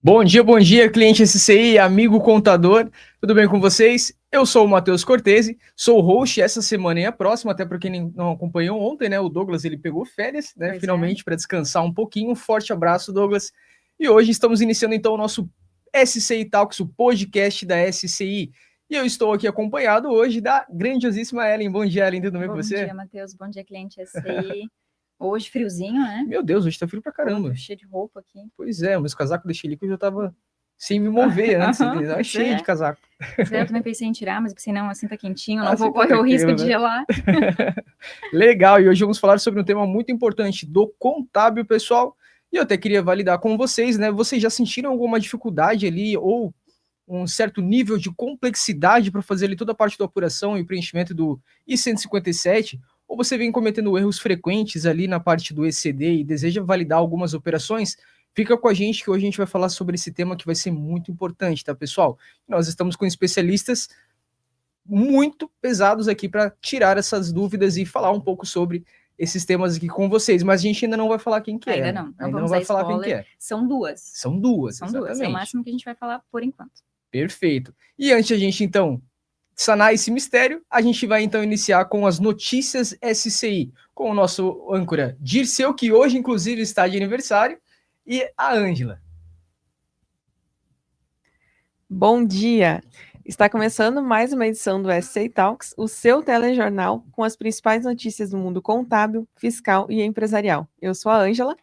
Bom dia, cliente SCI, amigo contador, tudo bem com vocês? Eu sou o Matheus Cortese, sou o host essa semana e a próxima, até para quem não acompanhou ontem, né? O Douglas ele pegou férias, né? Pois finalmente para descansar um pouquinho. Um forte abraço, Douglas. E hoje estamos iniciando então o nosso SCI Talks, o podcast da SCI. E eu estou aqui acompanhado hoje da grandiosíssima Ellen. Bom dia, Ellen, tudo bem com você? Bom dia, Matheus. Bom dia, cliente SCI. Hoje friozinho, né? Meu Deus, hoje tá frio pra caramba. Tô cheio de roupa aqui. Pois é, meus casacos de chilico eu já tava sem me mover antes, tava cheio de casaco. Eu também pensei em tirar, mas pensei, não, assim tá quentinho, não Assim vou tá correr o risco tranquilo, de né? gelar. Legal, e hoje vamos falar sobre um tema muito importante do contábil, pessoal. E eu até queria validar com vocês, né? Vocês já sentiram alguma dificuldade ali ou um certo nível de complexidade para fazer ali toda a parte da apuração e o preenchimento do I-157? Ou você vem cometendo erros frequentes ali na parte do ECD e deseja validar algumas operações? Fica com a gente que hoje a gente vai falar sobre esse tema que vai ser muito importante, tá, pessoal? Nós estamos com especialistas muito pesados aqui para tirar essas dúvidas e falar um pouco sobre esses temas aqui com vocês, mas a gente ainda não vai falar quem que é. Ainda não Ainda vai falar quem que é. São duas. São duas, São exatamente. duas, é o máximo que a gente vai falar por enquanto. Perfeito. E antes de a gente, então, sanar esse mistério, a gente vai, então, iniciar com as notícias SCI, com o nosso âncora Dirceu, que hoje, inclusive, está de aniversário, e a Ângela. Bom dia! Está começando mais uma edição do SCI Talks, o seu telejornal com as principais notícias do mundo contábil, fiscal e empresarial. Eu sou a Ângela.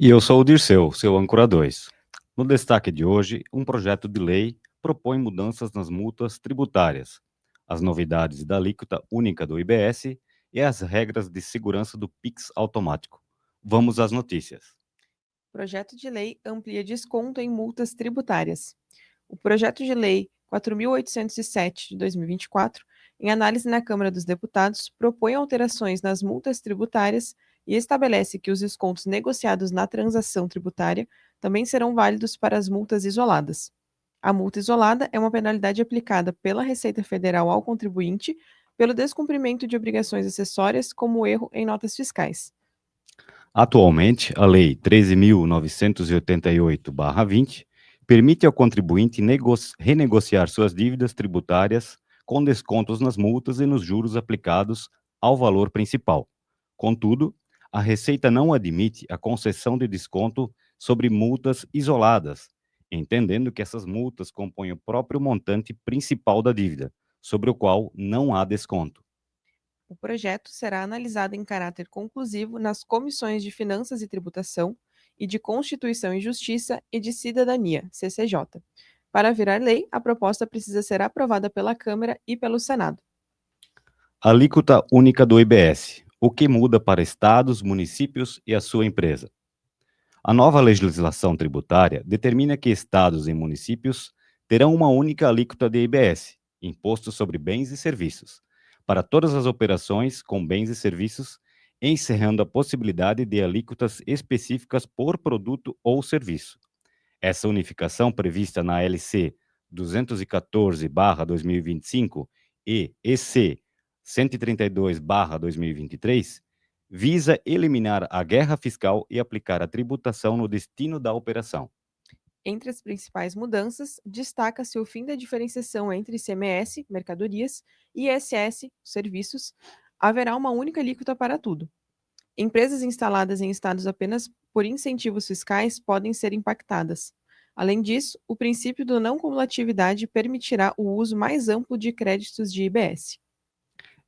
E eu sou o Dirceu, seu âncora 2. No destaque de hoje, um projeto de lei propõe mudanças nas multas tributárias, as novidades da alíquota única do IBS e as regras de segurança do PIX automático. Vamos às notícias. O projeto de lei amplia desconto em multas tributárias. O projeto de lei 4.807 de 2024, em análise na Câmara dos Deputados, propõe alterações nas multas tributárias e estabelece que os descontos negociados na transação tributária também serão válidos para as multas isoladas. A multa isolada é uma penalidade aplicada pela Receita Federal ao contribuinte pelo descumprimento de obrigações acessórias, como o erro em notas fiscais. Atualmente, a Lei 13.988/20 permite ao contribuinte renegociar suas dívidas tributárias com descontos nas multas e nos juros aplicados ao valor principal. Contudo, a Receita não admite a concessão de desconto sobre multas isoladas, entendendo que essas multas compõem o próprio montante principal da dívida, sobre o qual não há desconto. O projeto será analisado em caráter conclusivo nas comissões de Finanças e Tributação e de Constituição e Justiça e de Cidadania, CCJ. Para virar lei, a proposta precisa ser aprovada pela Câmara e pelo Senado. Alíquota única do IBS. O que muda para estados, municípios e a sua empresa? A nova legislação tributária determina que estados e municípios terão uma única alíquota de IBS, Imposto sobre Bens e Serviços, para todas as operações com bens e serviços, encerrando a possibilidade de alíquotas específicas por produto ou serviço. Essa unificação prevista na LC 214/2025 e EC 132/2023 visa eliminar a guerra fiscal e aplicar a tributação no destino da operação. Entre as principais mudanças, destaca-se o fim da diferenciação entre ICMS, mercadorias, e ISS, serviços. Haverá uma única alíquota para tudo. Empresas instaladas em estados apenas por incentivos fiscais podem ser impactadas. Além disso, o princípio do não cumulatividade permitirá o uso mais amplo de créditos de IBS.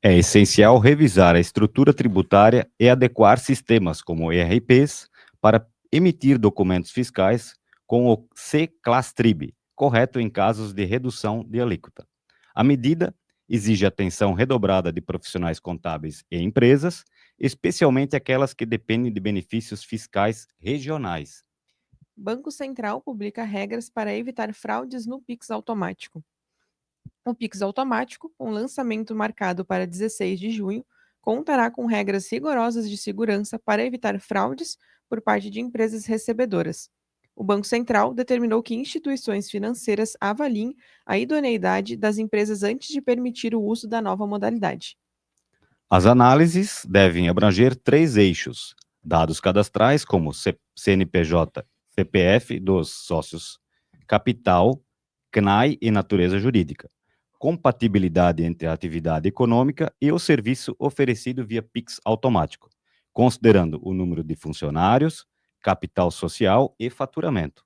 É essencial revisar a estrutura tributária e adequar sistemas como ERPs para emitir documentos fiscais com o C-Class-Trib, correto em casos de redução de alíquota. A medida exige atenção redobrada de profissionais contábeis e empresas, especialmente aquelas que dependem de benefícios fiscais regionais. Banco Central publica regras para evitar fraudes no Pix automático. O Pix automático, com lançamento marcado para 16 de junho, contará com regras rigorosas de segurança para evitar fraudes por parte de empresas recebedoras. O Banco Central determinou que instituições financeiras avaliem a idoneidade das empresas antes de permitir o uso da nova modalidade. As análises devem abranger 3 eixos: dados cadastrais, como CNPJ CPF dos sócios, capital, CNAE e natureza jurídica, compatibilidade entre a atividade econômica e o serviço oferecido via Pix automático, considerando o número de funcionários, capital social e faturamento,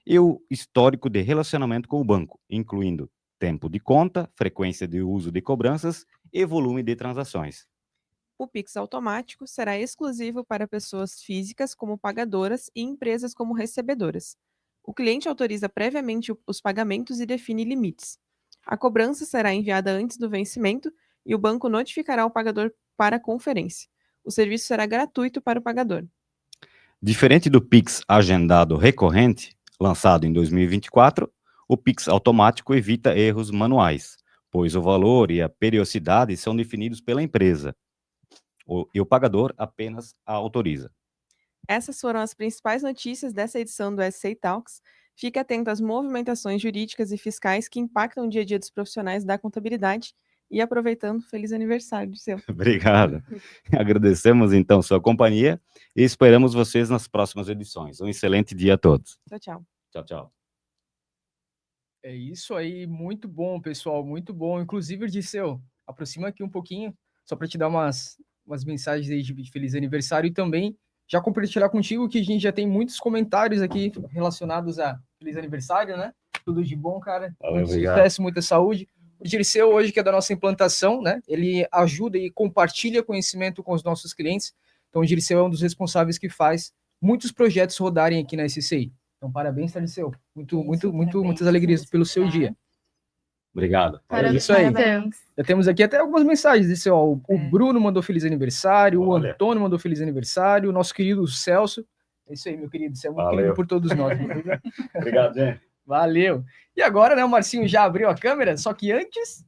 e o histórico de relacionamento com o banco, incluindo tempo de conta, frequência de uso de cobranças e volume de transações. O Pix automático será exclusivo para pessoas físicas como pagadoras e empresas como recebedoras. O cliente autoriza previamente os pagamentos e define limites. A cobrança será enviada antes do vencimento e o banco notificará o pagador para a conferência. O serviço será gratuito para o pagador. Diferente do Pix agendado recorrente, lançado em 2024, o Pix automático evita erros manuais, pois o valor e a periodicidade são definidos pela empresa, e o pagador apenas a autoriza. Essas foram as principais notícias dessa edição do SCI Talks. Fique atento às movimentações jurídicas e fiscais que impactam o dia a dia dos profissionais da contabilidade. E aproveitando, feliz aniversário de seu. Obrigado. Agradecemos, então, sua companhia e esperamos vocês nas próximas edições. Um excelente dia a todos. Tchau, tchau. Tchau, tchau. É isso aí, muito bom, pessoal, muito bom. Inclusive, Dirceu, aproxima aqui um pouquinho, só para te dar umas mensagens aí de feliz aniversário e também já compartilhar contigo que a gente já tem muitos comentários aqui relacionados a feliz aniversário, né? Tudo de bom, cara. Valeu, Muito obrigado. sucesso, muita saúde. O Dirceu, hoje, que é da nossa implantação, né? Ele ajuda e compartilha conhecimento com os nossos clientes. Então, o Dirceu é um dos responsáveis que faz muitos projetos rodarem aqui na SCI. Então, parabéns, Dirceu. Muitas alegrias pelo seu dia. Obrigado. É isso aí. Parabéns. Já temos aqui até algumas mensagens. Disse, ó, o Bruno mandou feliz aniversário, Olha. o Antônio mandou feliz aniversário, o nosso querido Celso. É isso aí, meu querido. Você é muito Valeu. querido por todos nós. Obrigado, gente. Valeu. E agora, né, o Marcinho já abriu a câmera, só que antes...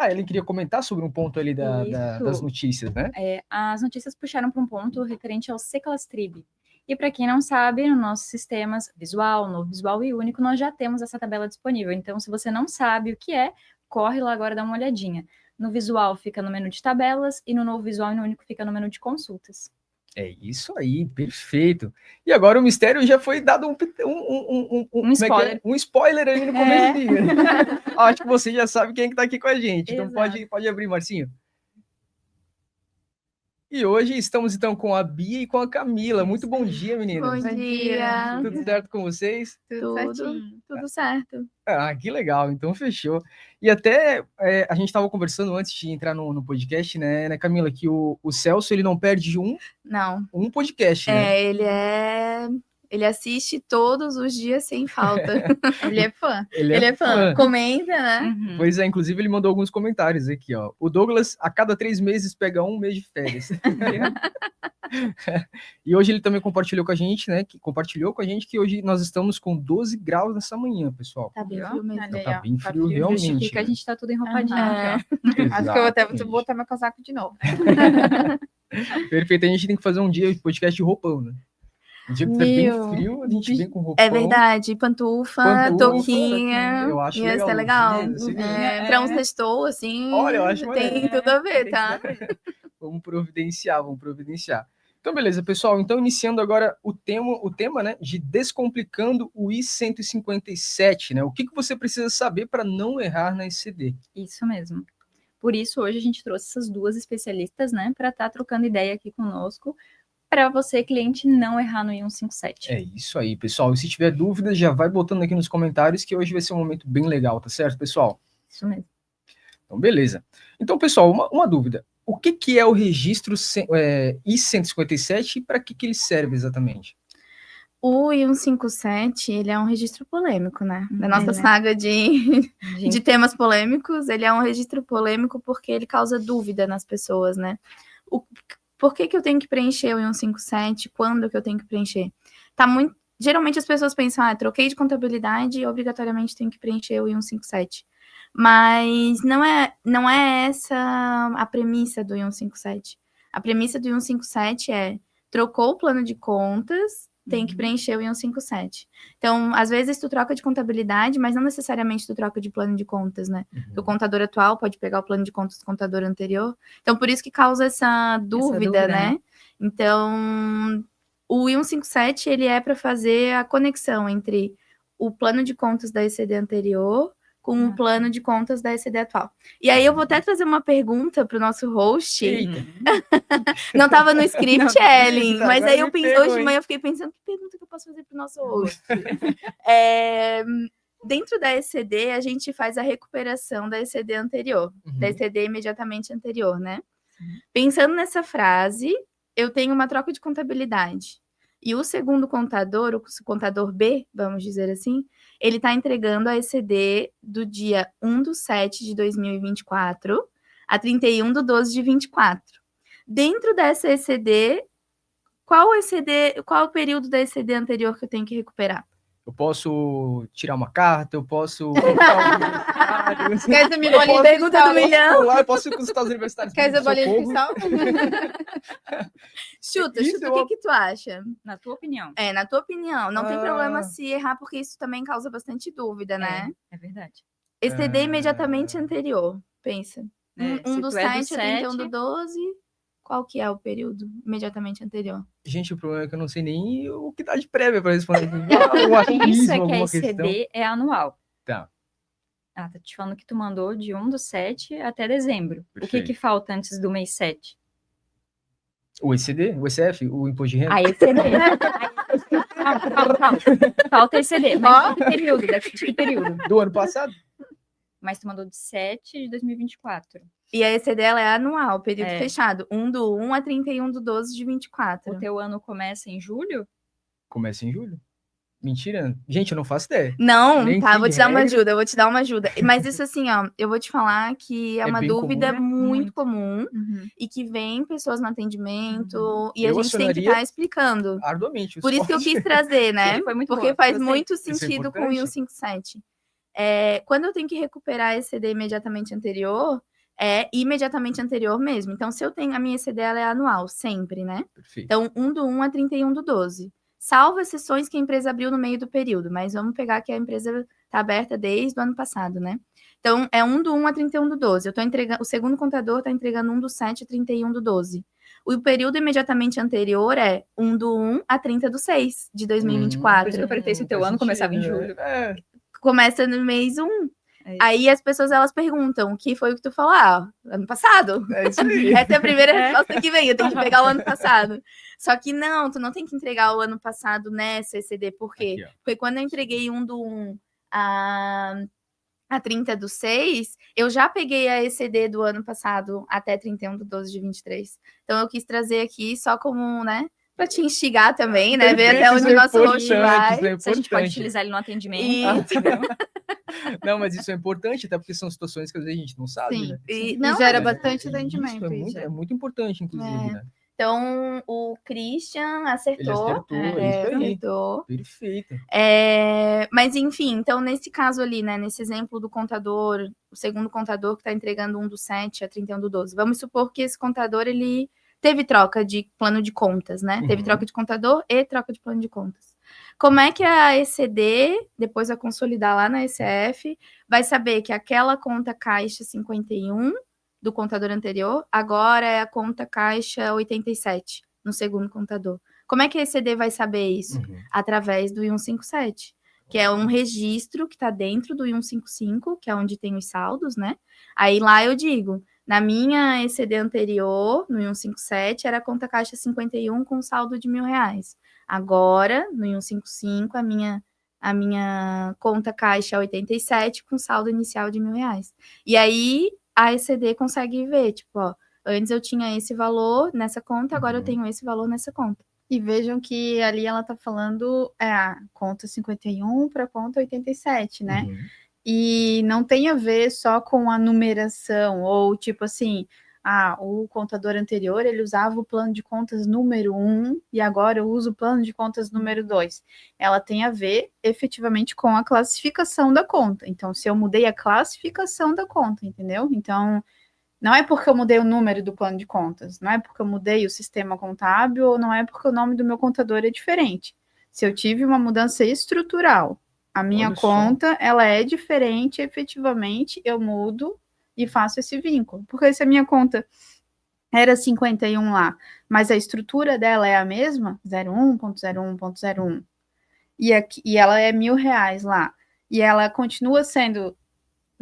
ele queria comentar sobre um ponto ali Isso. das notícias, né? As notícias puxaram para um ponto referente ao Seclastrib. E para quem não sabe, no nossos sistemas Visual, Novo Visual e Único, nós já temos essa tabela disponível. Então, se você não sabe o que é, corre lá agora e dá uma olhadinha. No Visual fica no menu de tabelas e no Novo Visual e no Único fica no menu de consultas. É isso aí, perfeito. E agora o mistério já foi dado Um spoiler. Um spoiler ali no começo do dia. Acho que você já sabe quem é que tá aqui com a gente. Então Exato. pode abrir, Marcinho. E hoje estamos então com a Bia e com a Camila. Muito bom dia, meninas. Bom dia. Tudo certo com vocês? Tudo certo. Que legal, então fechou. E até a gente estava conversando antes de entrar no podcast, né, Camila, que o Celso ele não perde Não. um podcast, né? Ele assiste todos os dias sem falta. Ele é fã. Ele é fã. Comenta, né? Uhum. Pois é, inclusive ele mandou alguns comentários aqui, ó. O Douglas, a cada 3 meses, pega 1 mês de férias. E hoje ele também compartilhou com a gente, né? Que hoje nós estamos com 12 graus nessa manhã, pessoal. Tá bem Viu? frio mesmo. Olha aí, Tá ó. bem frio, Justifica, realmente. a gente tá tudo enroupadinho É. aqui, ó. Acho que eu vou até botar meu casaco de novo. Perfeito, a gente tem que fazer um dia de podcast de roupão, né? Um dia que tá bem Meu, frio, a gente vem com roupão. É verdade. Pantufa, touquinha. Eu acho Ia legal. ser legal. Seria. Pra um sextou, assim. Olha, eu acho tem maneiro. tudo a ver, tá? Vamos providenciar. Então, beleza, pessoal. Então, iniciando agora o tema, né, de descomplicando o I-157, né? O que você precisa saber para não errar na ECD? Isso mesmo. Por isso, hoje a gente trouxe essas duas especialistas, né, para estar trocando ideia aqui conosco, para você, cliente, não errar no I-157. É isso aí, pessoal. E se tiver dúvidas, já vai botando aqui nos comentários que hoje vai ser um momento bem legal, tá certo, pessoal? Isso mesmo. Então, beleza. Então, pessoal, uma dúvida. O que é o registro I-157 e para que ele serve exatamente? O I-157, ele é um registro polêmico, né? Da nossa né? saga de Gente, temas polêmicos, ele é um registro polêmico porque ele causa dúvida nas pessoas, né? Por que eu tenho que preencher o I-157? Quando que eu tenho que preencher? Geralmente as pessoas pensam, troquei de contabilidade e obrigatoriamente tenho que preencher o I-157. Mas não é essa a premissa do I-157. A premissa do I-157 é, trocou o plano de contas, tem que preencher o I-157. Então, às vezes tu troca de contabilidade, mas não necessariamente tu troca de plano de contas, né? O contador atual pode pegar o plano de contas do contador anterior. Então, por isso que causa essa dúvida, né? Então, O I-157, ele é para fazer a conexão entre o plano de contas da ECD anterior com o plano de contas da ECD atual. E aí eu vou até trazer uma pergunta para o nosso host. Eita. Não estava no script, Ellen, Tá, mas agora aí eu me pensei, pegou, hoje de hein? manhã eu fiquei pensando, que pergunta que eu posso fazer para o nosso host? Dentro da ECD, a gente faz a recuperação da ECD anterior, da ECD imediatamente anterior, né? Pensando nessa frase, eu tenho uma troca de contabilidade. E o segundo contador, o contador B, vamos dizer assim, ele está entregando a ECD do dia 1/7/2024 a 31/12/24. Dentro dessa ECD, qual o período da ECD anterior que eu tenho que recuperar? Eu posso tirar uma carta, eu posso... Quer dizer, bolinha de Pergunta cristal, do né? milhão. Eu posso consultar os universitários. Quer dizer, bolinha de Socorro. cristal? Chuta, Isso chuta, é o uma- que tu acha? Na tua opinião. Na tua opinião, não tem problema Ah. se errar, porque isso também causa bastante dúvida, né? É verdade. ECD imediatamente anterior, pensa. É, Um se do tu é do 7 a 31 do 7, 12, qual que é o período imediatamente anterior? Gente, o problema é que eu não sei nem o que dá de prévia para responder. Um Isso achismo, é que a alguma questão. ECD é anual. Tá. Ah, tá te falando que tu mandou de 1/7 até dezembro. O que Perfeito. que falta antes do mês 7? O ECD, o ECF, o imposto de renda. A ECD. Calma. Falta ECD. Mas de que período? De que período? Do ano passado? Mas tu mandou de 7 de 2024. E a ECD ela é anual, período É. fechado. 1/1 a 31/12/24. O teu ano começa em julho? Começa em julho. Mentira. Gente, eu não faço ideia. Não, Nem tá, sei vou de te dar uma regra. ajuda, eu vou te dar uma ajuda. Mas isso assim, ó, eu vou te falar que é É uma bem dúvida comum, né? muito comum Uhum. e que vem pessoas no atendimento e a Eu gente tem que acionaria estar explicando. Arduamente. Por isso que eu quis trazer, né? Foi muito Porque boa, faz gostei. muito Isso é sentido com o importante. 157. Quando eu tenho que recuperar a ECD imediatamente anterior, é imediatamente anterior mesmo. Então, se eu tenho a minha ECD, ela é anual, sempre, né? Perfeito. Então, 1/1 a 31/12. Salvo exceções que a empresa abriu no meio do período, mas vamos pegar que a empresa está aberta desde o ano passado, né? Então, é 1/1 a 31/12. Eu tô entregando, o segundo contador está entregando 1/7 a 31/12. O período imediatamente anterior é 1/1 a 30/6 de 2024. Por isso que eu perguntei se o teu Faz ano começava em sentido, julho. É. Começa no mês 1. É isso. Aí as pessoas elas perguntam o que foi o que tu falou? Ano passado. É isso aí. Essa é a primeira resposta que vem. Eu tenho que pegar o ano passado. Só que não, tu não tem que entregar o ano passado nessa ECD. Por quê? Aqui, ó. Porque quando eu entreguei 1/1 a 30/6, eu já peguei a ECD do ano passado até 31/12/23. Então eu quis trazer aqui só como, né? Pra te instigar também, né? Ver até Perfeito, onde isso o é nosso host importante, vai. isso é Se a gente pode importante. utilizar ele no atendimento. E- entendeu? Não, mas isso é importante, até porque são situações que às vezes a gente não sabe, Sim. né? e- E não, gera Mas bastante isso atendimento. é isso. muito importante, inclusive, É. né? Então, o Christian Ele acertou. acertou, é isso aí. Acertou. Perfeito. Mas, enfim, então, nesse caso ali, né, nesse exemplo do contador, o segundo contador que está entregando 1/7 a 31/12, vamos supor que esse contador, ele teve troca de plano de contas, né? Teve Uhum. troca de contador e troca de plano de contas. Como é que a ECD, depois vai consolidar lá na ECF, vai saber que aquela conta caixa 51 do contador anterior, agora é a conta caixa 87 no segundo contador? Como é que a ECD vai saber isso? Uhum. Através do I-157, que é um registro que está dentro do I-155, que é onde tem os saldos, né? Aí lá eu digo, na minha ECD anterior, no I-157, era a conta caixa 51 com saldo de R$1.000. Agora, no I-155, a minha conta caixa é 87 com saldo inicial de R$1.000. E aí a ECD consegue ver, tipo, ó, antes eu tinha esse valor nessa conta, agora eu Uhum. tenho esse valor nessa conta. E vejam que ali ela tá falando a conta 51 para conta 87, né? Uhum. E não tem a ver só com a numeração, ou tipo assim, o contador anterior ele usava o plano de contas número 1 e agora eu uso o plano de contas número 2. Ela tem a ver efetivamente com a classificação da conta. Então, se eu mudei a classificação da conta, entendeu? Então, não é porque eu mudei o número do plano de contas, não é porque eu mudei o sistema contábil, ou não é porque o nome do meu contador é diferente. Se eu tive uma mudança estrutural, a minha Olha só. conta, ela é diferente, efetivamente, eu mudo e faço esse vínculo. Porque se a minha conta era 51 lá, mas a estrutura dela é a mesma, 01.01.01, e ela é R$1.000 lá, e ela continua sendo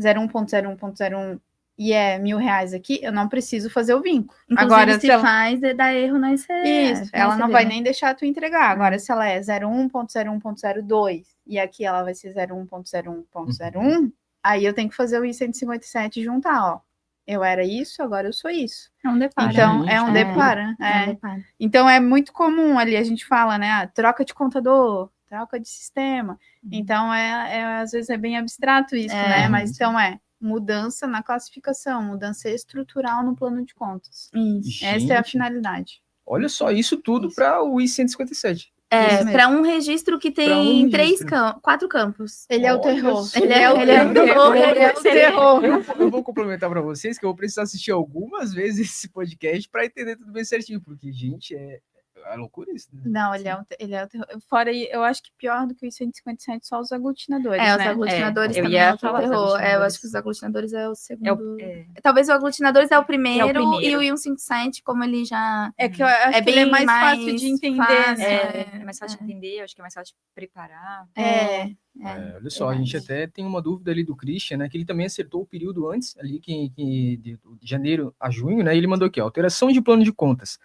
01.01.01 e é R$1.000 aqui, eu não preciso fazer o vínculo. Inclusive, Agora, se faz, dá erro na IC. isso, ela não vai né? nem deixar tu entregar. Agora, se ela é 01.01.02 e aqui ela vai ser 01.01.01, aí eu tenho que fazer o I-157 e juntar, ó. Eu era isso, agora eu sou isso. É um deparo. Então, é Gente, um que deparo, É um né? deparo. Então, é muito comum ali, a gente fala, né? Troca de contador, troca de sistema. Então, às vezes é bem abstrato isso, né? Mas então mudança na classificação, mudança estrutural no plano de contas. Isso. Essa é a Gente, finalidade. olha só isso tudo para o I-157. Isso mesmo. Para um registro que tem registro. 4 campos. Ele é o Olha terror. só. Ele é o terror. Ele é o terror. Eu vou complementar para vocês que eu vou precisar assistir algumas vezes esse podcast para entender tudo bem certinho, porque, gente, é loucura isso. Né? Não, ele é o terror. Fora, eu acho que pior do que os 157, só os aglutinadores, Os né? aglutinadores eu também ia é o falar, os terror. Eu acho aglutinadores. que os aglutinadores é o segundo. É. Talvez o aglutinadores é o primeiro, primeiro. e o I-157, como ele já É que eu acho que ele é mais fácil de entender, fácil, né? É mais fácil de entender, eu acho que é mais fácil de preparar. Olha só, a gente até tem uma dúvida ali do Christian, né? Que ele também acertou o período antes, ali de janeiro a junho, né? E ele mandou aqui, ó, alteração de plano de contas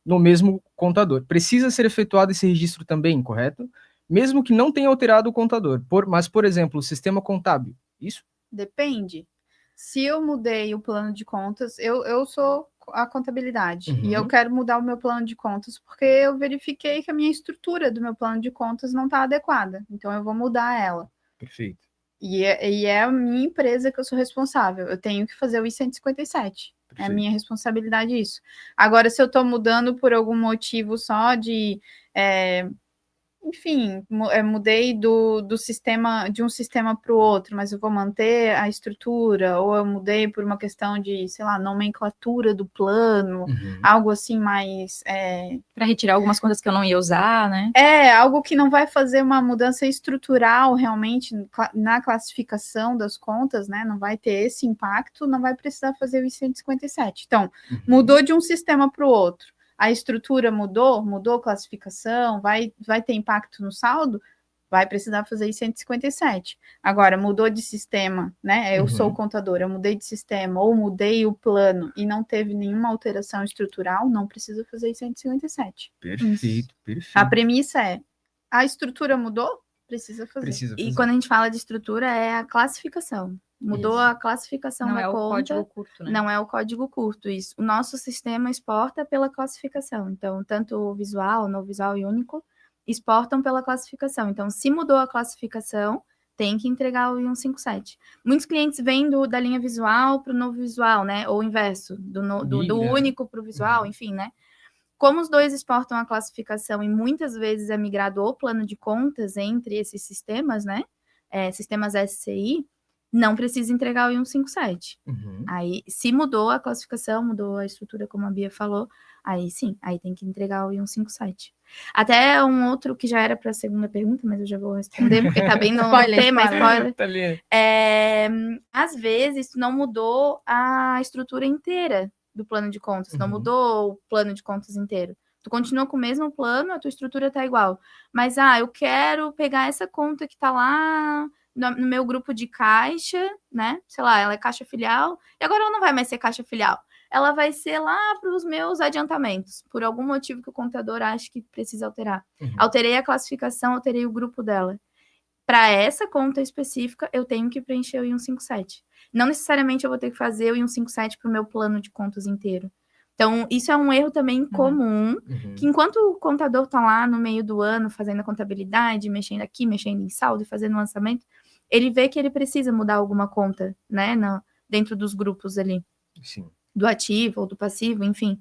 no mesmo contador. Precisa ser efetuado esse registro também, correto? Mesmo que não tenha alterado o contador. Mas, por exemplo, o sistema contábil. Isso? Depende. Se eu mudei o plano de contas, eu sou a contabilidade e eu quero mudar o meu plano de contas porque eu verifiquei que a minha estrutura do meu plano de contas não está adequada. Então eu vou mudar ela. Perfeito. E é a minha empresa que eu sou responsável. Eu tenho que fazer o I-157. É minha responsabilidade isso. Agora, se eu estou mudando por algum motivo só de... enfim, mudei do sistema, de um sistema para o outro, mas eu vou manter a estrutura, ou eu mudei por uma questão de, sei lá, nomenclatura do plano, algo assim mais... Para retirar algumas contas que eu não ia usar, né? algo que não vai fazer uma mudança estrutural realmente na classificação das contas, né? Não vai ter esse impacto, não vai precisar fazer o I-157. Então, mudou de um sistema para o outro. A estrutura mudou a classificação, vai ter impacto no saldo, vai precisar fazer I-157. Agora, mudou de sistema, né? Eu sou o contador, eu mudei de sistema ou mudei o plano e não teve nenhuma alteração estrutural, não precisa fazer I-157. Perfeito. A premissa é, a estrutura mudou? Precisa fazer. E quando a gente fala de estrutura, é a classificação. Mudou a classificação não da é conta. O código curto, né? Não é o código curto, isso. O nosso sistema exporta pela classificação. Então, tanto o visual, no visual e único, exportam pela classificação. Então, se mudou a classificação, tem que entregar o I-157. Muitos clientes vêm da linha visual para o novo visual, né? Ou o inverso, do único para o visual, enfim, né? Como os dois exportam a classificação e muitas vezes é migrado o plano de contas entre esses sistemas, né? Sistemas SCI, não precisa entregar o I-157. Aí, se mudou a classificação, mudou a estrutura, como a Bia falou, aí sim, aí tem que entregar o I-157. Até um outro que já era para a segunda pergunta, mas eu já vou responder, porque tá bem no tema, spoiler. Tá ali. Às vezes, não mudou a estrutura inteira do plano de contas, não mudou o plano de contas inteiro. Tu continua com o mesmo plano, a tua estrutura tá igual. Mas, eu quero pegar essa conta que tá lá no meu grupo de caixa, né? Sei lá, ela é caixa filial, e agora ela não vai mais ser caixa filial. Ela vai ser lá para os meus adiantamentos, por algum motivo que o contador acha que precisa alterar. Alterei a classificação, alterei o grupo dela. Para essa conta específica, eu tenho que preencher o I-157. Não necessariamente eu vou ter que fazer o I-157 para o meu plano de contas inteiro. Então, isso é um erro também comum, que enquanto o contador está lá no meio do ano fazendo a contabilidade, mexendo aqui, mexendo em saldo e fazendo lançamento, ele vê que ele precisa mudar alguma conta, né, dentro dos grupos ali. Sim. Do ativo ou do passivo, enfim.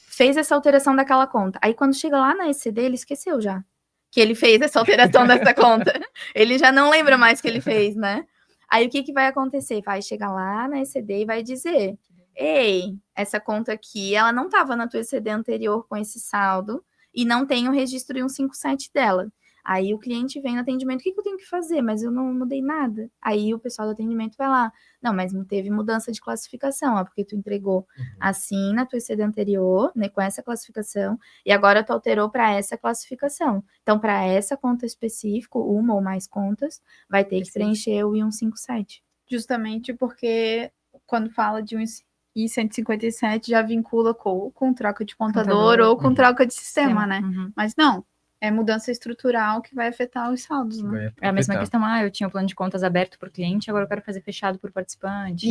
Fez essa alteração daquela conta. Aí, quando chega lá na ECD, ele esqueceu já que ele fez essa alteração dessa conta. Ele já não lembra mais que ele fez, né? Aí, o que vai acontecer? Vai chegar lá na ECD e vai dizer: ei, essa conta aqui, ela não estava na tua ECD anterior com esse saldo e não tem o registro I-157 dela. Aí o cliente vem no atendimento, o que eu tenho que fazer? Mas eu não mudei nada. Aí o pessoal do atendimento vai lá, não, mas não teve mudança de classificação, ó, porque tu entregou assim na tua ECD anterior, né, com essa classificação, e agora tu alterou para essa classificação. Então, para essa conta específica, uma ou mais contas, vai ter que preencher o I157. Justamente porque quando fala de um I-157 já vincula com troca de contador ou com troca de sistema, né? Uhum. Mas não, é mudança estrutural que vai afetar os saldos, né? É a mesma questão, eu tinha o plano de contas aberto por cliente, agora eu quero fazer fechado por participante.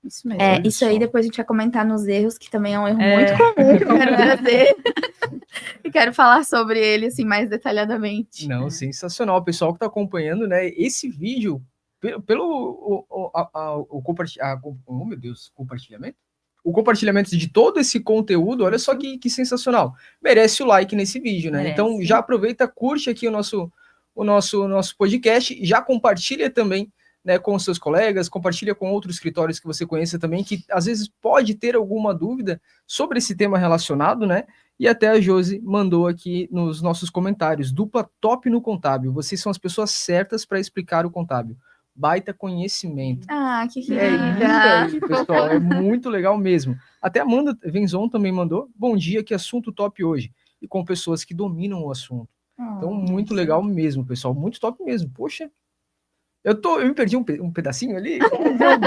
Isso mesmo. É, Olha isso aí só. depois a gente vai comentar nos erros, que também é um erro muito comum que eu quero trazer. E quero falar sobre ele, assim, mais detalhadamente. Não, sensacional. O pessoal que está acompanhando, né? Esse vídeo, oh, meu Deus, compartilhamento? O compartilhamento de todo esse conteúdo, olha só que sensacional. Merece o like nesse vídeo, né? Merece. Então já aproveita, curte aqui o nosso podcast, já compartilha também, né, com os seus colegas, compartilha com outros escritórios que você conheça também, que às vezes pode ter alguma dúvida sobre esse tema relacionado, né? E até a Josi mandou aqui nos nossos comentários, dupla top no contábil, vocês são as pessoas certas para explicar o contábil. Baita conhecimento. Ah, que É linda! linda, pessoal, é muito legal mesmo. Até a Amanda Venzon também mandou, bom dia, que assunto top hoje. E com pessoas que dominam o assunto. Então, muito legal mesmo, pessoal, muito top mesmo. Poxa, eu me perdi um pedacinho ali, eu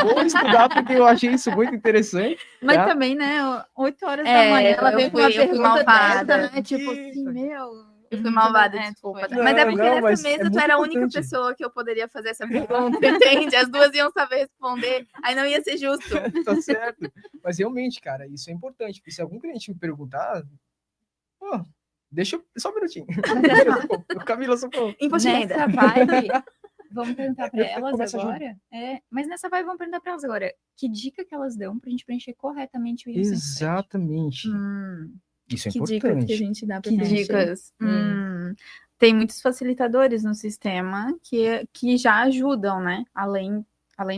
vou estudar porque eu achei isso muito interessante. Mas tá? também, né, 8 horas da É, manhã, ela eu veio com fui- uma eu fui pergunta malvada. dessa, né? Tipo Isso. assim, meu... Eu fui malvada, É, desculpa. foi. Mas é porque Não, mas nessa é mesa tu muito era a única importante. pessoa que eu poderia fazer essa pergunta, entende? As duas iam saber responder, aí não ia ser justo. Tá certo. Mas realmente, cara, isso é importante, porque se algum cliente me perguntar, pô, deixa eu, só um minutinho. Camila, socorro. Imposto de renda. Nessa vibe, vamos perguntar para elas Começa a agora. Mas nessa vibe, vamos perguntar para elas agora. Que dica que elas dão para a gente preencher corretamente o I-157? Exatamente. Isso é Que dicas que a importante. gente dá para Que preencher? dicas. Tem muitos facilitadores no sistema que já ajudam, né? Além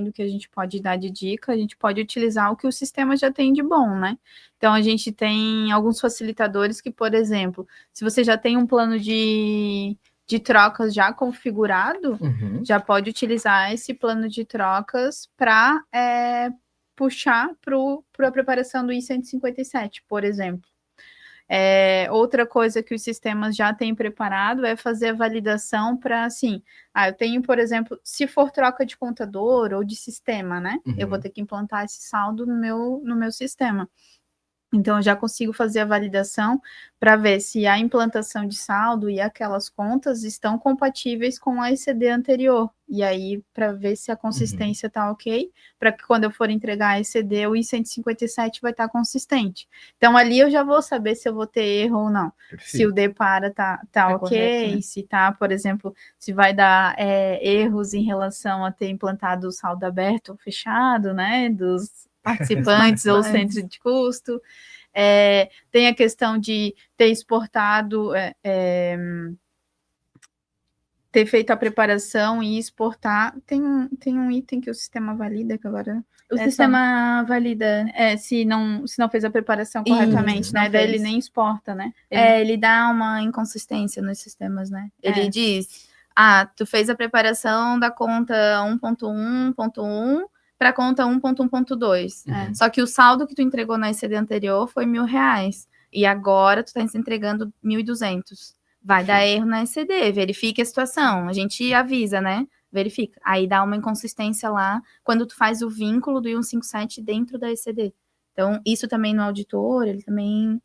do que a gente pode dar de dica, a gente pode utilizar o que o sistema já tem de bom, né? Então, a gente tem alguns facilitadores que, por exemplo, se você já tem um plano de trocas já configurado, já pode utilizar esse plano de trocas para puxar para a preparação do I-157, por exemplo. Outra coisa que os sistemas já têm preparado é fazer a validação para, assim, eu tenho, por exemplo, se for troca de contador ou de sistema, né? Eu vou ter que implantar esse saldo no meu sistema. Então, eu já consigo fazer a validação para ver se a implantação de saldo e aquelas contas estão compatíveis com a ECD anterior. E aí, para ver se a consistência está ok, para que quando eu for entregar a ECD, o I-157 vai estar consistente. Então, ali eu já vou saber se eu vou ter erro ou não. Perfeito. Se o depara tá ok, correto, né? se tá, por exemplo, se vai dar erros em relação a ter implantado o saldo aberto ou fechado, né, dos participantes ou centro de custo. Tem a questão de ter exportado, ter feito a preparação e exportar. Tem um item que o sistema valida, que agora... O sistema valida. Se não fez a preparação corretamente, né? Daí ele nem exporta, né? Ele dá uma inconsistência nos sistemas, né? Ele diz, tu fez a preparação da conta 1.1.1 para a conta 1.1.2. Só que o saldo que tu entregou na ECD anterior foi R$1.000. E agora tu tá entregando 1.200. Vai dar erro na ECD, verifique a situação. A gente avisa, né? Verifica. Aí dá uma inconsistência lá quando tu faz o vínculo do I-157 dentro da ECD. Então, isso também no auditor, ele também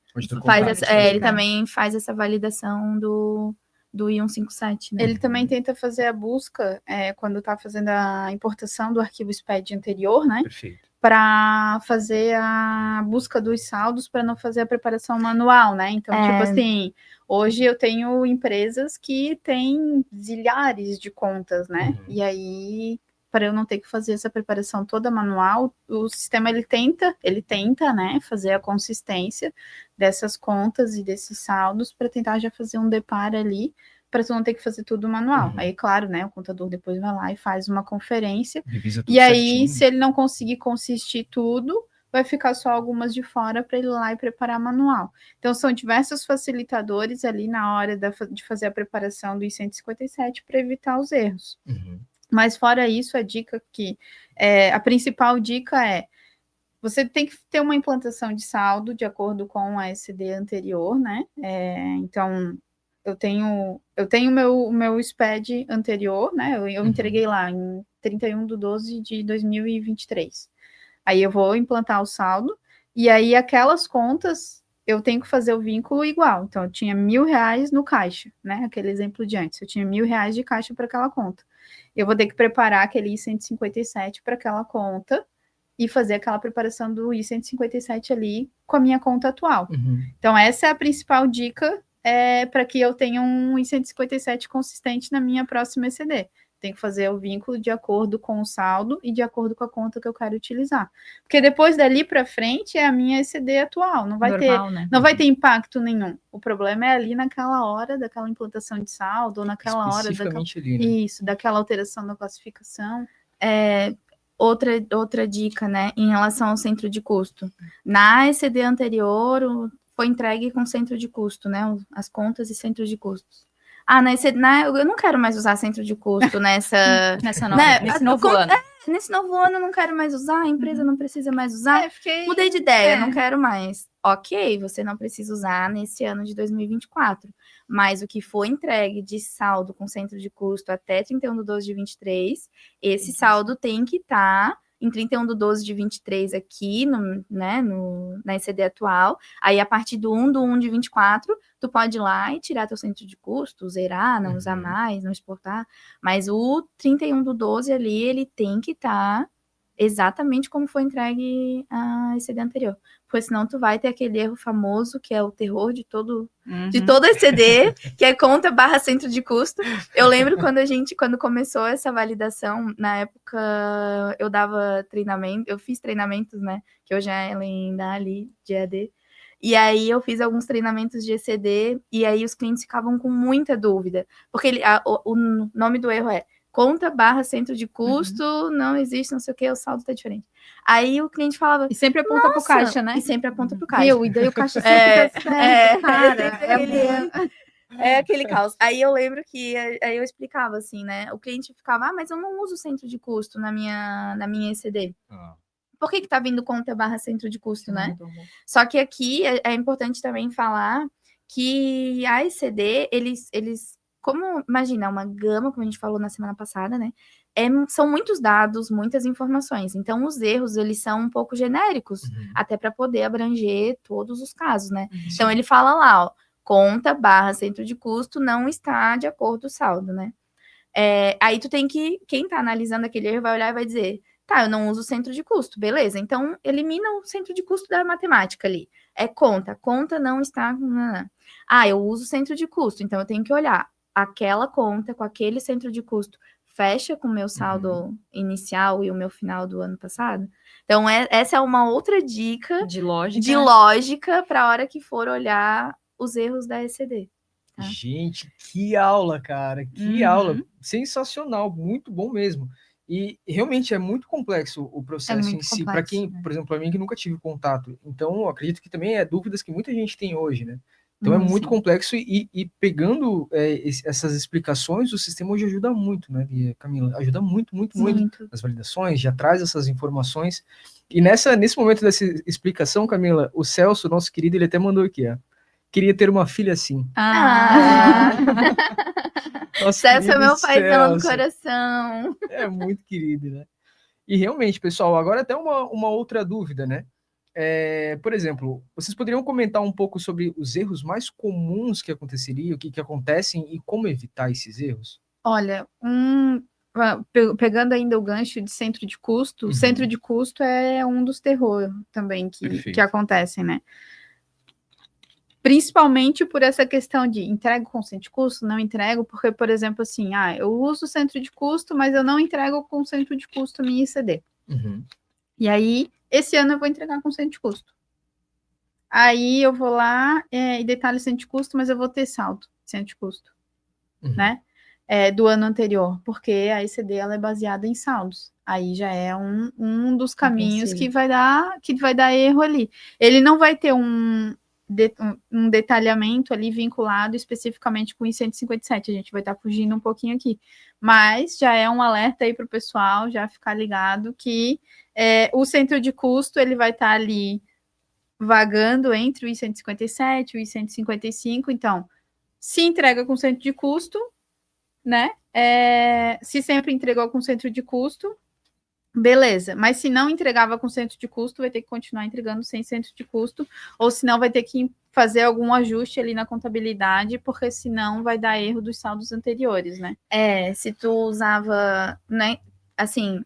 também faz essa validação do I-157, né? Ele também tenta fazer a busca quando está fazendo a importação do arquivo SPED anterior, né? Perfeito. Para fazer a busca dos saldos, para não fazer a preparação manual, né? Então, tipo assim, hoje eu tenho empresas que têm zilhares de contas, né? E aí, para eu não ter que fazer essa preparação toda manual, o sistema ele tenta, né, fazer a consistência dessas contas e desses saldos para tentar já fazer um deparo ali, para tu não ter que fazer tudo manual. Aí, claro, né, o contador depois vai lá e faz uma conferência. Revisa tudo E aí, certinho. se ele não conseguir consistir tudo, vai ficar só algumas de fora para ele ir lá e preparar manual. Então, são diversos facilitadores ali na hora de fazer a preparação do I-157 para evitar os erros. Mas fora isso, a principal dica é você tem que ter uma implantação de saldo de acordo com a ECD anterior, né? Então, eu tenho o meu SPED anterior, né? Eu entreguei lá em 31/12 de 2023. Aí eu vou implantar o saldo, e aí aquelas contas eu tenho que fazer o vínculo igual. Então, eu tinha R$1.000 no caixa, né? Aquele exemplo de antes. Eu tinha R$1.000 de caixa para aquela conta. Eu vou ter que preparar aquele I-157 para aquela conta e fazer aquela preparação do I-157 ali com a minha conta atual. Então, essa é a principal dica para que eu tenha um I-157 consistente na minha próxima ECD. Tem que fazer o vínculo de acordo com o saldo e de acordo com a conta que eu quero utilizar. Porque depois dali para frente é a minha ECD atual, não vai ter impacto nenhum. O problema é ali naquela hora daquela implantação de saldo, ou naquela hora ali, né? Isso, daquela alteração da classificação. Outra dica, né, em relação ao centro de custo. Na ECD anterior, foi entregue com centro de custo, né, as contas e centros de custos. Eu não quero mais usar centro de custo nesse novo ano. Nesse novo ano eu não quero mais usar, a empresa não precisa mais usar. Mudei de ideia, não quero mais. Ok, você não precisa usar nesse ano de 2024. Mas o que foi entregue de saldo com centro de custo até 31/12 de 23, esse saldo tem que estar em 31/12 de 23 aqui, na ECD atual. Aí, a partir do 1/1 de 24, tu pode ir lá e tirar teu centro de custo, zerar, não usar mais, não exportar. Mas o 31/12 ali, ele tem que estar exatamente como foi entregue a ECD anterior. Porque senão tu vai ter aquele erro famoso, que é o terror de todo ECD, que é conta / centro de custo. Eu lembro quando começou essa validação, na época eu dava treinamento, eu fiz treinamentos, né, que hoje a Ellen dá ali, de EAD, e aí eu fiz alguns treinamentos de ECD, e aí os clientes ficavam com muita dúvida, porque o nome do erro é conta / centro de custo, não existe, não sei o que, o saldo tá diferente. Aí o cliente falava... E sempre aponta pro caixa, né? E sempre aponta pro caixa. E daí o caixa sempre tá certo, cara. É aquele caos. Aí eu lembro que aí eu explicava assim, né? O cliente ficava, mas eu não uso centro de custo na minha ECD. Por que tá vindo conta / centro de custo, né? Só que aqui é importante também falar que a ECD, eles como, imagina, uma gama, como a gente falou na semana passada, né? São muitos dados, muitas informações. Então, os erros, eles são um pouco genéricos, até para poder abranger todos os casos, né? Então, ele fala lá, ó, conta / centro de custo não está de acordo com o saldo, né? Aí tu tem que, quem tá analisando aquele erro vai olhar e vai dizer, tá, eu não uso centro de custo, beleza, então elimina o centro de custo da matemática ali. Conta não está... eu uso centro de custo, então eu tenho que olhar aquela conta com aquele centro de custo fecha com o meu saldo inicial e o meu final do ano passado. Então, essa é uma outra dica de lógica para a hora que for olhar os erros da ECD. Tá? Gente, que aula, cara, que aula, sensacional, muito bom mesmo. E realmente é muito complexo o processo em si, para quem, por exemplo, para mim que nunca tive contato. Então, eu acredito que também é dúvidas que muita gente tem hoje, né? Então é muito complexo e pegando essas explicações, o sistema hoje ajuda muito, né, Camila? Ajuda muito nas validações, já traz essas informações. E nesse momento dessa explicação, Camila, o Celso, nosso querido, ele até mandou aqui, ó. Queria ter uma filha assim. Celso é meu paizão do coração. É muito querido, né? E realmente, pessoal, agora até uma outra dúvida, né? Por exemplo, vocês poderiam comentar um pouco sobre os erros mais comuns que aconteceriam, que acontecem e como evitar esses erros? Olha, pegando ainda o gancho de centro de custo, o centro de custo é um dos terrores também que acontecem, né? Principalmente por essa questão de entrego com centro de custo, não entrego, porque, por exemplo, assim, eu uso centro de custo, mas eu não entrego com centro de custo minha ICD. E aí, esse ano eu vou entregar com centro de custo. Aí eu vou lá e detalhe centro de custo, mas eu vou ter saldo centro de custo, né? do ano anterior, porque a ECD ela é baseada em saldos. Aí já é um dos caminhos que vai dar erro ali. Ele não vai ter um detalhamento ali vinculado especificamente com o I-157. A gente vai estar fugindo um pouquinho aqui. Mas já é um alerta aí para o pessoal já ficar ligado que o centro de custo ele vai estar ali vagando entre o I-157 e o I-155. Então, se entrega com centro de custo, né? Se sempre entregou com centro de custo, beleza. Mas se não entregava com centro de custo, vai ter que continuar entregando sem centro de custo, ou senão vai ter que fazer algum ajuste ali na contabilidade, porque senão vai dar erro dos saldos anteriores, né? Se tu usava, né, assim,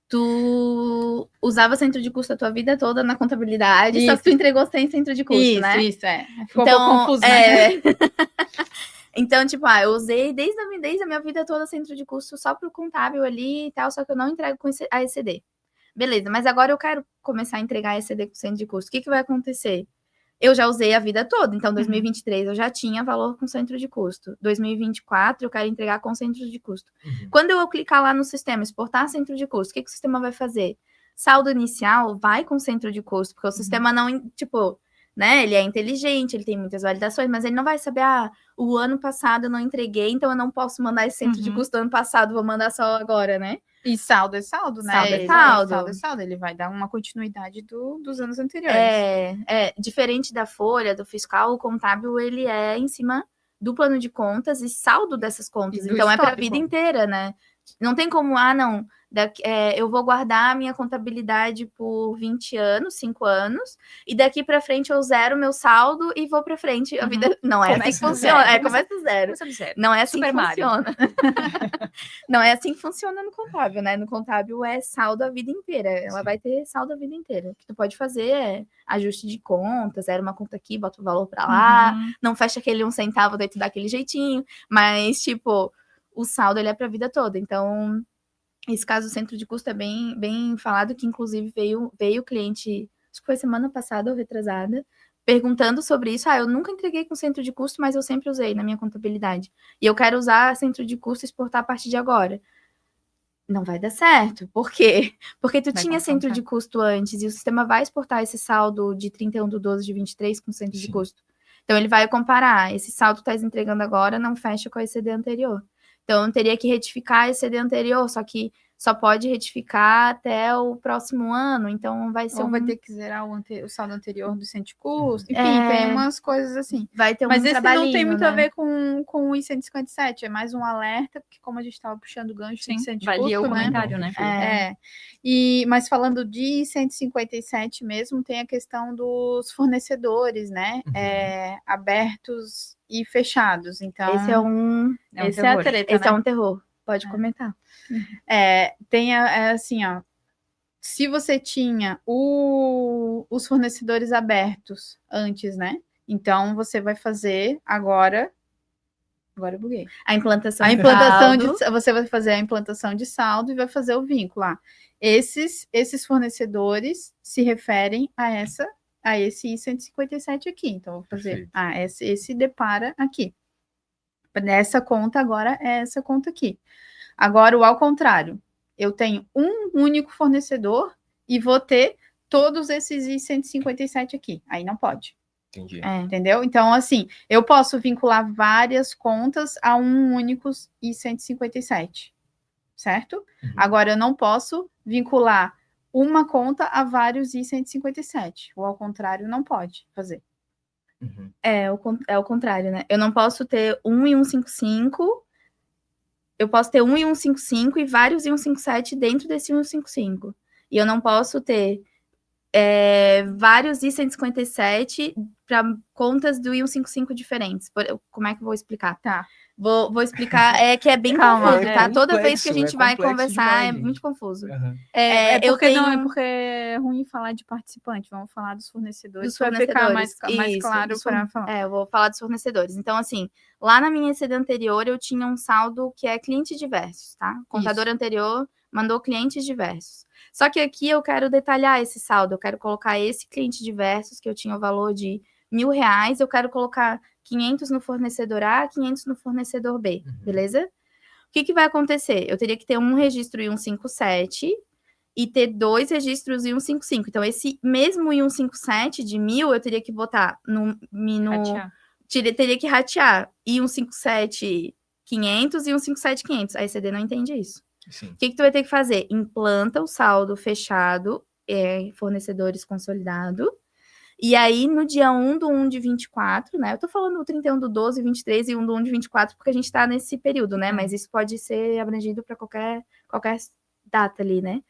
tu usava centro de custo a tua vida toda na contabilidade, só que tu entregou sem centro de custo, né? Isso, Ficou um pouco confuso, né? Então, tipo, eu usei desde a minha vida toda centro de custo só pro contábil ali e tal, só que eu não entrego com a ECD. Beleza, mas agora eu quero começar a entregar a ECD com centro de custo. O que vai acontecer? Eu já usei a vida toda, então 2023 eu já tinha valor com centro de custo. 2024 eu quero entregar com centro de custo. Quando eu clicar lá no sistema, exportar centro de custo, o que o sistema vai fazer? Saldo inicial vai com centro de custo, porque o sistema não, tipo, né, ele é inteligente, ele tem muitas validações, mas ele não vai saber, o ano passado eu não entreguei, então eu não posso mandar esse centro de custo do ano passado, vou mandar só agora, né? E saldo é saldo, né? Saldo é saldo. Saldo é saldo, ele vai dar uma continuidade dos anos anteriores. Diferente da folha, do fiscal, o contábil, ele é em cima do plano de contas e saldo dessas contas. Então, é para a vida inteira, né? Não tem como, não, eu vou guardar a minha contabilidade por 20 anos, 5 anos, e daqui para frente eu zero meu saldo e vou para frente. A vida não é assim que funciona. Começa do zero. Não é assim que funciona. Não é assim que funciona no contábil, né? No contábil é saldo a vida inteira. Ela vai ter saldo a vida inteira. O que tu pode fazer é ajuste de contas, zera uma conta aqui, bota o valor para lá, não fecha aquele 1 centavo, daí tu dá aquele jeitinho, mas, tipo, o saldo ele é para a vida toda. Então, esse caso do centro de custo é bem, bem falado, que inclusive veio cliente, acho que foi semana passada ou retrasada, perguntando sobre isso. Eu nunca entreguei com centro de custo, mas eu sempre usei na minha contabilidade. E eu quero usar centro de custo e exportar a partir de agora. Não vai dar certo. Por quê? Porque tu tinha centro de custo antes e o sistema vai exportar esse saldo de 31/12/23 com centro de custo. Então, ele vai comparar. Esse saldo que tu estás entregando agora não fecha com a ECD anterior. Então, eu teria que retificar a ECD anterior, só que só pode retificar até o próximo ano, então vai ser vai ter que zerar o saldo anterior do centro de custo, enfim, tem umas coisas assim. Vai ter Mas esse não tem muito né? a ver com o I-157, é mais um alerta, porque como a gente estava puxando o gancho do centro de custo, o comentário, né? Mas falando de I-157 mesmo, tem a questão dos fornecedores, né? Abertos e fechados, então... Esse é a treta, esse é um terror. Pode comentar. Tem assim, se você tinha os fornecedores abertos antes, né? Então você vai fazer agora eu buguei. A implantação você vai fazer a implantação de saldo e vai fazer o vínculo lá. Esses fornecedores se referem a esse I-157 aqui. Então, vou fazer esse depara aqui. Nessa conta agora é essa conta aqui. Agora, ao contrário, eu tenho um único fornecedor e vou ter todos esses I-157 aqui. Aí não pode. Entendi. Entendeu? Então, assim, eu posso vincular várias contas a um único I-157, certo? Agora, eu não posso vincular uma conta a vários I-157, ou ao contrário, não pode fazer. É o contrário, né? Eu não posso ter um I-155, eu posso ter um I-155 e vários I-157 dentro desse I-155. E eu não posso ter vários I-157 para contas do I-155 diferentes. Como é que eu vou explicar? Tá. Vou explicar, que é bem confuso, tá? Toda vez que a gente vai conversar, é muito confuso. Porque é ruim falar de participante, vamos falar dos fornecedores. Vai ficar mais claro para falar. Eu vou falar dos fornecedores. Então, assim, lá na minha ECD anterior, eu tinha um saldo que é clientes diversos, tá? O contador anterior mandou clientes diversos. Só que aqui eu quero detalhar esse saldo, eu quero colocar esse cliente diversos, que eu tinha o valor de R$1.000, eu quero colocar 500 no fornecedor A, 500 no fornecedor B, beleza? que vai acontecer? Eu teria que ter um registro I-157 e ter 2 registros I-155. Então, esse mesmo I-157 de 1.000, eu teria que botar Ratear. teria que ratear I-157 500 e I-157 500. A ECD não entende isso. Sim. O que tu vai ter que fazer? Implanta o saldo fechado, fornecedores consolidado. E aí, no dia 1/1 de 24, né? Eu tô falando 31/12, 23 e 1/1 de 24, porque a gente tá nesse período, né? Mas isso pode ser abrangido para qualquer data ali, né?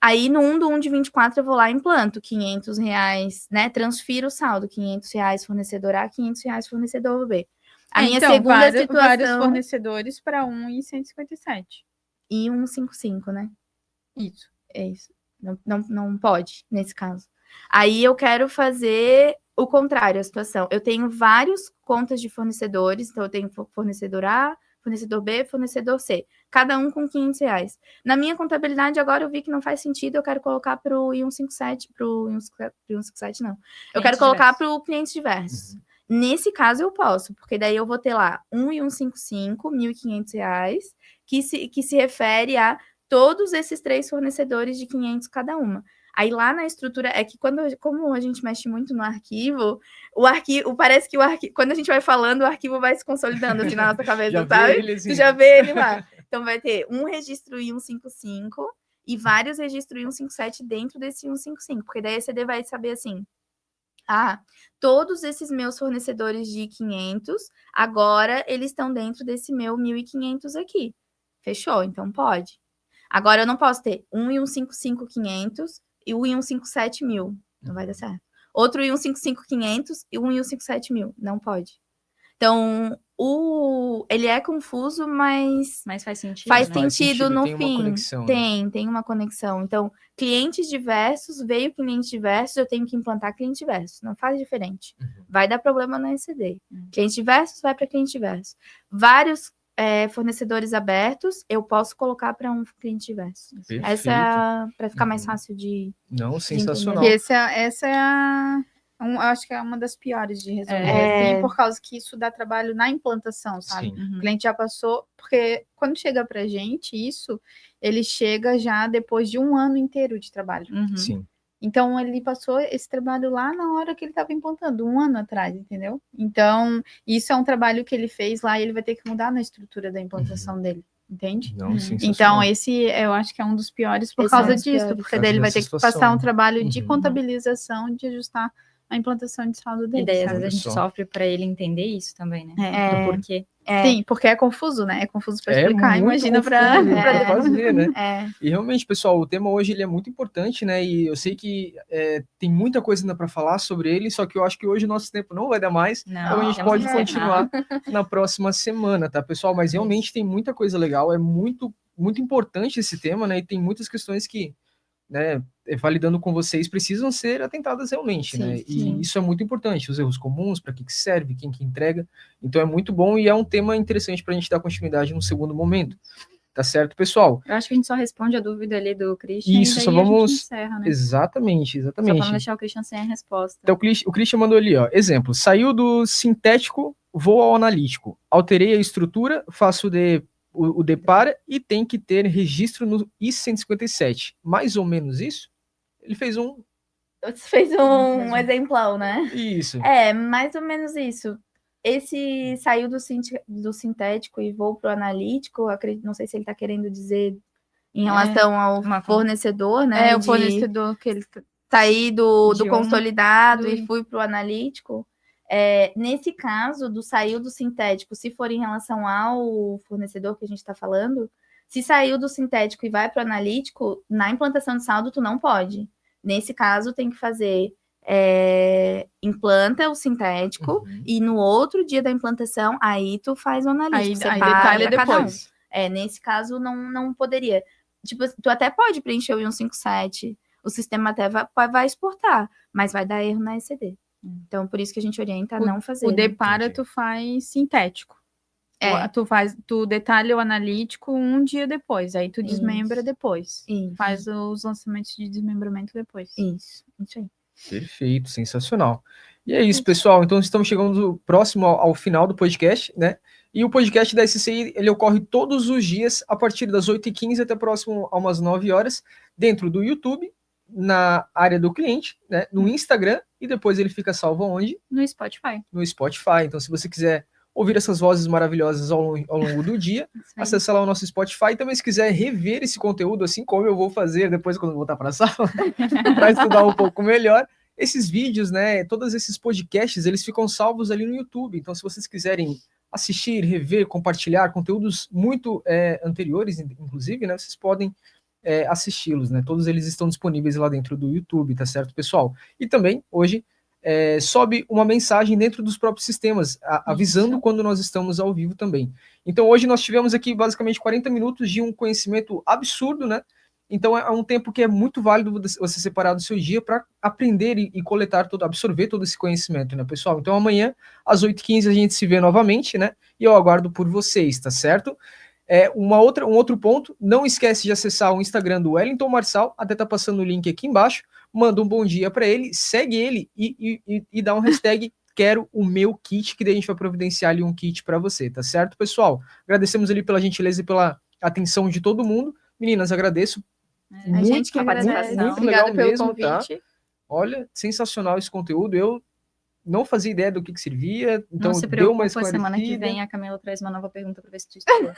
Aí, no 1/1 de 24, eu vou lá e implanto R$500, né? Transfiro o saldo, R$500 fornecedor A, R$500 fornecedor B. A minha então, segunda vários situação... fornecedores para 1,157. E 155, né? Isso. É isso. Não pode, nesse caso. Aí eu quero fazer o contrário, a situação. Eu tenho várias contas de fornecedores, então eu tenho fornecedor A, fornecedor B, fornecedor C, cada um com R$500. Na minha contabilidade, agora eu vi que não faz sentido, eu quero colocar para o I-157, não. Eu quero colocar para o cliente diversos. Nesse caso eu posso, porque daí eu vou ter lá um I-155, R$1.500, que se refere a todos esses 3 fornecedores de 500 cada uma. Aí lá na estrutura, é que como a gente mexe muito no arquivo, parece que quando a gente vai falando, o arquivo vai se consolidando assim na nossa cabeça, sabe? Tu já vê ele lá. Então vai ter um registro I-155 e vários registros I-157 dentro desse I-155, porque daí a ECD vai saber assim, todos esses meus fornecedores de 500, agora eles estão dentro desse meu 1.500 aqui. Fechou? Então pode. Agora eu não posso ter um I-155 500 e um I-157 1.000. Não vai dar certo. Outro I-155 500 e um I-157 1.000. Não pode. Então, ele é confuso, mas faz sentido, faz né? sentido no tem fim. uma conexão, né? Tem uma conexão. Então, clientes diversos, veio clientes diversos, eu tenho que implantar clientes diversos. Não faz diferente. Vai dar problema na ECD. Clientes diversos vai para clientes diversos. Vários fornecedores abertos, eu posso colocar para um cliente diverso. Perfeito. Essa é para ficar mais fácil de... Não, sensacional. Porque essa é eu acho que é uma das piores de resolver, assim, por causa que isso dá trabalho na implantação, sabe? Sim. O cliente já passou, porque quando chega pra gente isso, ele chega já depois de um ano inteiro de trabalho. Sim. Então, ele passou esse trabalho lá na hora que ele estava implantando, um ano atrás, entendeu? Então, isso é um trabalho que ele fez lá e ele vai ter que mudar na estrutura da implantação dele, entende? Não, Então, esse eu acho que é um dos piores por Esse é um causa dos disso, piores. porque daí ele vai ter que passar um trabalho de Uhum. contabilização, de ajustar a implantação de saldo E dele, daí, às sabe? vezes, a gente Só. sofre para ele entender isso também, né? É. Do porquê. Sim, porque é confuso, né? É confuso para É explicar, muito imagina confuso para pra fazer, né? É. E realmente, pessoal, o tema hoje ele é muito importante, né? E eu sei que tem muita coisa ainda para falar sobre ele, só que eu acho que hoje o nosso tempo não vai dar mais. Não, Então a gente temos pode que continuar na próxima semana, tá, pessoal? Mas realmente tem muita coisa legal, é muito, muito importante esse tema, né? E tem muitas questões que, né, validando com vocês, precisam ser atentadas realmente, Sim, né? E sim. isso é muito importante, os erros comuns, para que serve, quem que entrega. Então é muito bom e é um tema interessante para a gente dar continuidade no segundo momento. Tá certo, pessoal? Eu acho que a gente só responde a dúvida ali do Christian Isso, e daí só a gente vamos... encerra, né? Exatamente. Só para não deixar o Christian sem a resposta. Então o Christian mandou ali, ó, exemplo, saiu do sintético, vou ao analítico, alterei a estrutura, faço o depara e tem que ter registro no I-157. Mais ou menos isso? Ele fez um... Você fez um exemplão, né? Isso. É, mais ou menos isso. Esse saiu do sintético e vou para o analítico, não sei se ele está querendo dizer em relação ao fornecedor, né? o fornecedor que ele saí do consolidado do- e fui para o analítico. Nesse caso, saiu do sintético, se for em relação ao fornecedor que a gente está falando, se saiu do sintético e vai para o analítico, na implantação de saldo, tu não pode. Nesse caso, tem que fazer implanta o sintético e no outro dia da implantação, aí tu faz o analítico. Aí detalha cada um. depois. Nesse caso, não poderia. Tipo, tu até pode preencher o I-157, o sistema até vai exportar, mas vai dar erro na ECD. Então, por isso que a gente orienta a não fazer. O depara Entendi. tu faz sintético. Tu detalha o analítico um dia depois, aí tu desmembra depois. Isso. Faz os lançamentos de desmembramento depois. Isso aí. Perfeito, sensacional. E é isso, pessoal. Então estamos chegando próximo ao final do podcast, né? E o podcast da SCI, ele ocorre todos os dias, a partir das 8h15 até próximo a umas 9 horas, dentro do YouTube, na área do cliente, né, no Instagram, e depois ele fica salvo onde? No Spotify. No Spotify. Então, se você quiser ouvir essas vozes maravilhosas ao longo do dia, Isso aí. acessa lá o nosso Spotify. Também, se quiser rever esse conteúdo, assim como eu vou fazer depois quando voltar para a sala, para estudar um pouco melhor, esses vídeos, né, todos esses podcasts, eles ficam salvos ali no YouTube. Então, se vocês quiserem assistir, rever, compartilhar conteúdos muito anteriores, inclusive, né, vocês podem assisti-los, né? Todos eles estão disponíveis lá dentro do YouTube, tá certo, pessoal? E também, hoje, sobe uma mensagem dentro dos próprios sistemas, avisando quando nós estamos ao vivo também. Então, hoje nós tivemos aqui, basicamente, 40 minutos de um conhecimento absurdo, né? Então, é um tempo que é muito válido você separar do seu dia para aprender e coletar absorver todo esse conhecimento, né, pessoal? Então, amanhã, às 8h15, a gente se vê novamente, né? E eu aguardo por vocês, tá certo? Um outro ponto, não esquece de acessar o Instagram do Wellington Marçal, até tá passando o link aqui embaixo, manda um bom dia para ele, segue ele e dá um hashtag quero o meu kit, que daí a gente vai providenciar ali um kit para você, tá certo, pessoal? Agradecemos ali pela gentileza e pela atenção de todo mundo. Meninas, agradeço. A gente que agradece. Muito Obrigada legal pelo mesmo, convite. tá? Olha, sensacional esse conteúdo. Eu não fazia ideia do que servia, então Não se deu uma preocupa, semana que esclarecida. vem a Camila traz uma nova pergunta para ver se tu estudou.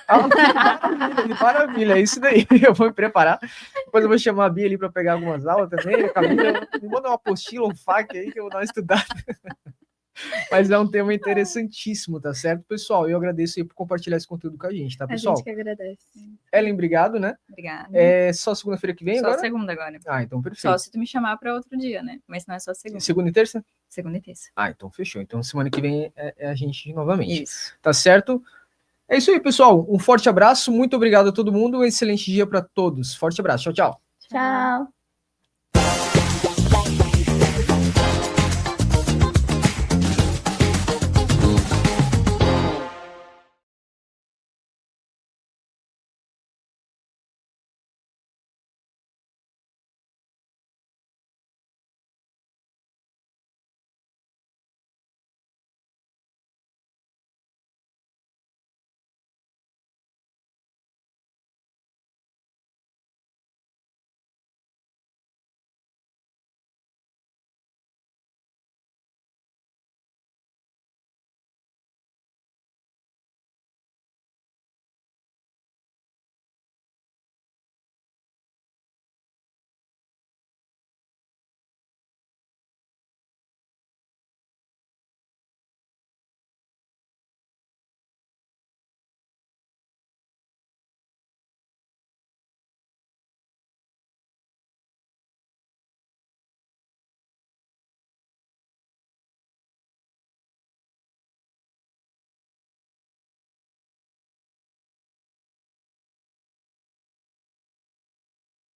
Maravilha, é isso daí. Eu vou me preparar. Depois eu vou chamar a Bia ali para pegar algumas aulas também. A Camila, me manda uma apostila, um FAQ aí que eu vou dar uma estudada. Mas é um tema interessantíssimo, tá certo, pessoal? Eu agradeço aí por compartilhar esse conteúdo com a gente, tá, A pessoal? gente que agradece. Ellen, obrigado, né? Obrigada. Só segunda-feira que vem Só agora? segunda agora. Ah, então Só perfeito. se tu me chamar para outro dia, né? Mas não é só segunda. Segunda e terça? Segunda e terça. Ah, então fechou. Então semana que vem é a gente novamente. Isso. Tá certo? É isso aí, pessoal. Um forte abraço. Muito obrigado a todo mundo. Um excelente dia para todos. Forte abraço. Tchau, tchau. Tchau.